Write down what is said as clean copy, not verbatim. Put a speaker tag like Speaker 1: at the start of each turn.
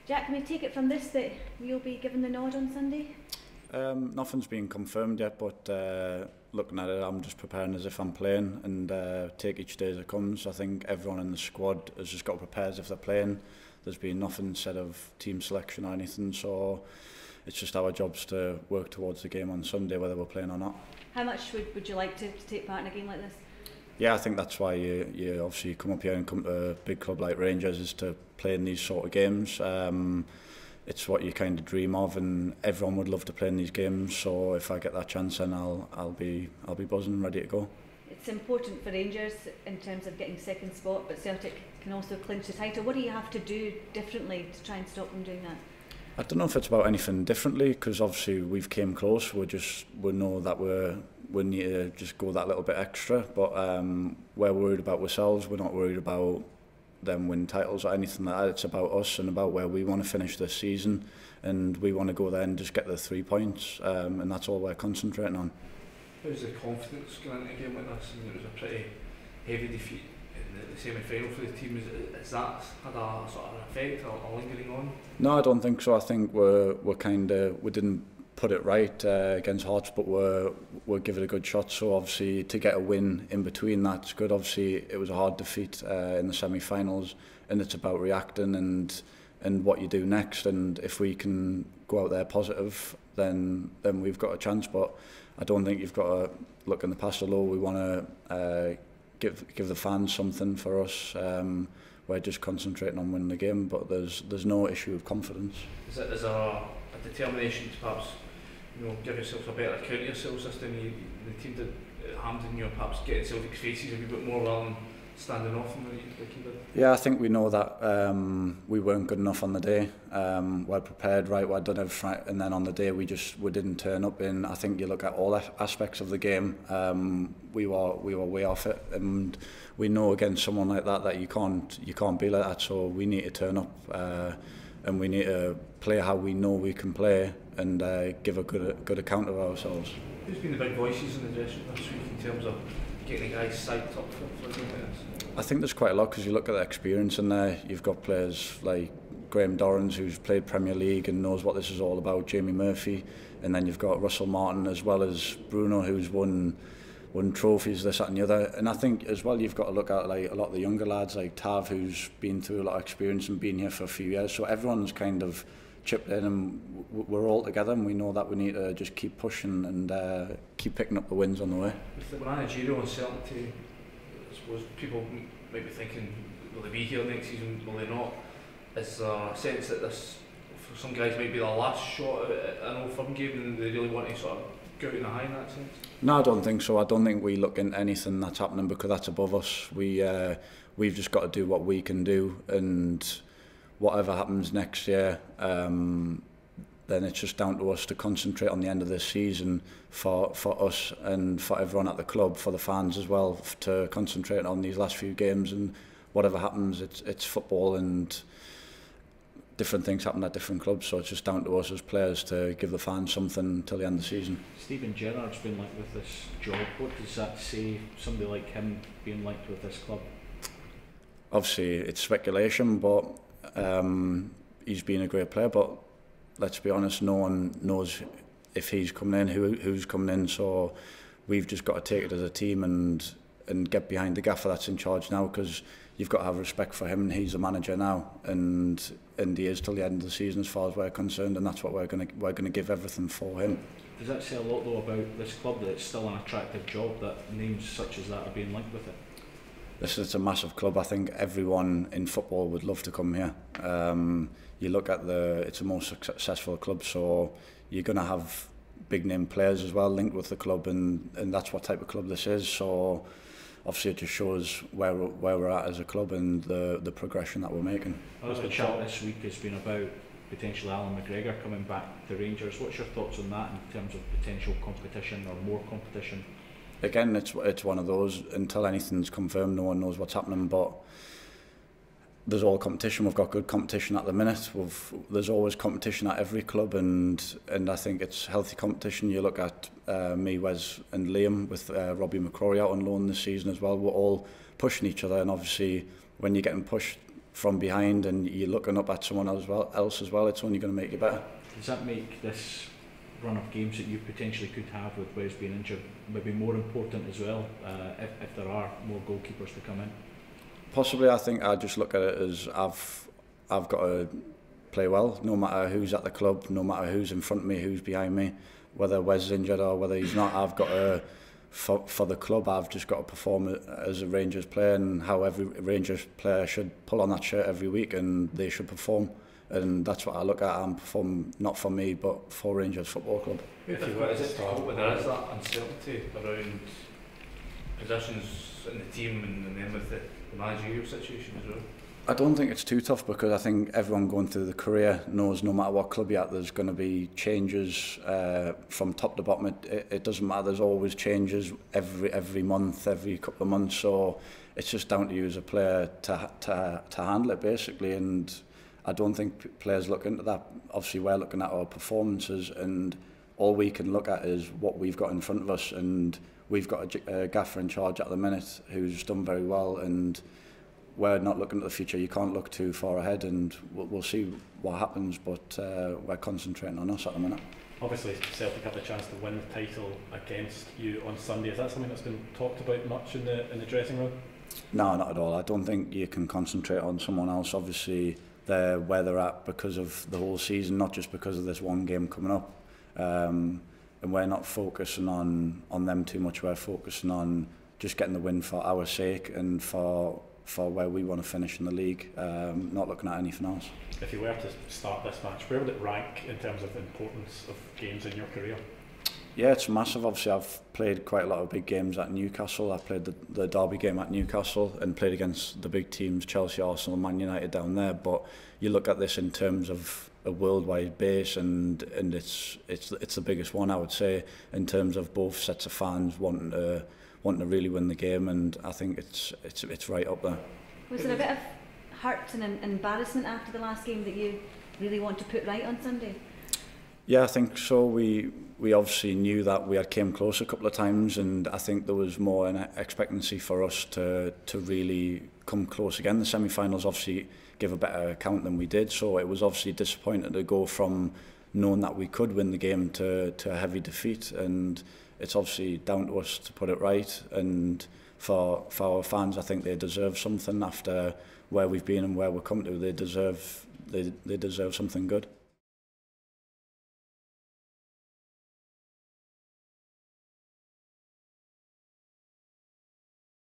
Speaker 1: Jack, can we take it from this that you'll be given the nod on Sunday?
Speaker 2: Nothing's been confirmed yet, but looking at it, I'm just preparing as if I'm playing and take each day as it comes. I think everyone in the squad has just got to prepare as if they're playing. There's been nothing said of team selection or anything, so it's just our jobs to work towards the game on Sunday, whether we're playing or not.
Speaker 1: How much would you like to take part in a game like this?
Speaker 2: Yeah, I think that's why you obviously come up here and come to a big club like Rangers, is to play in these sort of games. It's what you kind of dream of, and everyone would love to play in these games. So if I get that chance, then I'll be buzzing and ready to go.
Speaker 1: It's important for Rangers in terms of getting second spot, but Celtic can also clinch the title. What do you have to do differently to try and stop them doing that?
Speaker 2: I don't know if it's about anything differently, because obviously we've came close. We know that we need to just go that little bit extra, but we're worried about ourselves. We're not worried about them win titles or anything like that. It's about us and about where we want to finish this season, and we want to go there and just get the 3 points, and that's all we're concentrating on.
Speaker 3: How's the confidence going into a game like this? I mean, it was a pretty heavy defeat in the semi-final for the team. Has that had a sort of effect or lingering on?
Speaker 2: No, I don't think so. I think we didn't put it right against Hearts, but we'll give it a good shot. So obviously to get a win in between, that's good. Obviously it was a hard defeat in the semi-finals, and it's about reacting and what you do next. And if we can go out there positive, then we've got a chance. But I don't think you've got to look in the past. Although we want to give the fans something for us. We're just concentrating on winning the game, but there's no issue of confidence.
Speaker 3: Is there a determination to perhaps give yourselves a better account of yourselves this time? The team did at Hampden, perhaps getting Celtic's faces a wee bit more rather than standing off them like you did?
Speaker 2: Yeah, I think we know that we weren't good enough on the day. We're prepared, right? We'd done everything, and then on the day we didn't turn up. In I think you look at all aspects of the game, we were way off it, and we know against someone like that you can't be like that. So we need to turn up, and we need to play how we know we can play, and give a good account of ourselves.
Speaker 3: Who's been the big voices in the dressing room this week in terms of getting the guys psyched up for a game like this?
Speaker 2: I think there's quite a lot, because you look at the experience in there. You've got players like Graham Dorrans, who's played Premier League and knows what this is all about, Jamie Murphy, and then you've got Russell Martin, as well as Bruno, who's won trophies, this, that and the other. And I think as well you've got to look at like a lot of the younger lads like Tav, who's been through a lot of experience and been here for a few years. So everyone's kind of chipped in, and we're all together, and we know that we need to just keep pushing and keep picking up the wins on the way.
Speaker 3: With the managerial uncertainty, I suppose people might be thinking, will they be here next season, will they not? Is there a sense that this, for some guys, might be their last shot at an Old Firm game, and they really want to sort of go out in a high in that sense?
Speaker 2: No, I don't think so. I don't think we look into anything that's happening, because that's above us. We've just got to do what we can do, and whatever happens next year, then it's just down to us to concentrate on the end of this season for us and for everyone at the club, for the fans as well, to concentrate on these last few games. And whatever happens, it's football, and different things happen at different clubs, so it's just down to us as players to give the fans something till the end of the season.
Speaker 4: Stephen Gerrard's been linked with this job. What does that say, somebody like him being linked with this club?
Speaker 2: Obviously it's speculation, but he's been a great player, but let's be honest, no one knows if he's coming in, who's coming in. So we've just got to take it as a team and get behind the gaffer that's in charge now, because you've got to have respect for him, and he's the manager now, and he is till the end of the season as far as we're concerned, and that's what we're going to give everything for him.
Speaker 4: Does that say a lot though about this club, that it's still an attractive job, that names such as that are being linked with it?
Speaker 2: It's a massive club. I think everyone in football would love to come here. You look at it's a more successful club, so you're going to have big name players as well linked with the club, and that's what type of club this is. So obviously it just shows where we're at as a club and the progression that we're making.
Speaker 4: The chat this week has been about potentially Alan McGregor coming back to Rangers. What's your thoughts on that in terms of potential competition or more competition?
Speaker 2: Again, it's one of those, until anything's confirmed, no one knows what's happening, but there's all competition. We've got good competition at the minute. There's always competition at every club, and I think it's healthy competition. You look at me, Wes and Liam, with Robbie McCrory out on loan this season as well. We're all pushing each other, and obviously when you're getting pushed from behind and you're looking up at someone else as well, it's only going to make you better.
Speaker 4: Does that make this run of games that you potentially could have with Wes being injured maybe more important as well, if there are more goalkeepers to come in?
Speaker 2: Possibly. I think I just look at it as I've got to play well, no matter who's at the club, no matter who's in front of me, who's behind me, whether Wes is injured or whether he's not. I've got to, for the club, I've just got to perform as a Rangers player, and how every Rangers player should pull on that shirt every week and they should perform. And that's what I look at. I'm performing not for me but for Rangers Football Club.
Speaker 3: Is it difficult when there is that uncertainty around positions in the team and then with the managerial situation as well?
Speaker 2: I don't think it's too tough, because I think everyone going through the career knows no matter what club you're at, there's going to be changes from top to bottom. It doesn't matter, there's always changes every month, every couple of months, so it's just down to you as a player to handle it basically. And I don't think players look into that. Obviously we're looking at our performances, and all we can look at is what we've got in front of us, and we've got a gaffer in charge at the minute who's done very well, and we're not looking at the future. You can't look too far ahead, and we'll see what happens, but we're concentrating on us at the minute.
Speaker 5: Obviously Celtic have the chance to win the title against you on Sunday. Is that something that's been talked about much in the dressing room?
Speaker 2: No, not at all. I don't think you can concentrate on someone else. Obviously they're where they're at because of the whole season, not just because of this one game coming up. And we're not focusing on them too much. We're focusing on just getting the win for our sake and for where we want to finish in the league, not looking at anything else.
Speaker 5: If you were to start this match, where would it rank in terms of importance of games in your career?
Speaker 2: Yeah, it's massive. Obviously I've played quite a lot of big games at Newcastle. I played the derby game at Newcastle and played against the big teams, Chelsea, Arsenal, Man United down there. But you look at this in terms of a worldwide base, and it's the biggest one, I would say, in terms of both sets of fans wanting to really win the game, and I think it's right up there.
Speaker 1: Was there a bit of hurt and embarrassment after the last game that you really want to put right on Sunday?
Speaker 2: Yeah, I think so. We obviously knew that we had came close a couple of times, and I think there was more an expectancy for us to really come close again. The semi-finals obviously give a better account than we did, so it was obviously disappointing to go from knowing that we could win the game to a heavy defeat, and it's obviously down to us to put it right. And for our fans, I think they deserve something after where we've been and where we're coming to. They deserve something good.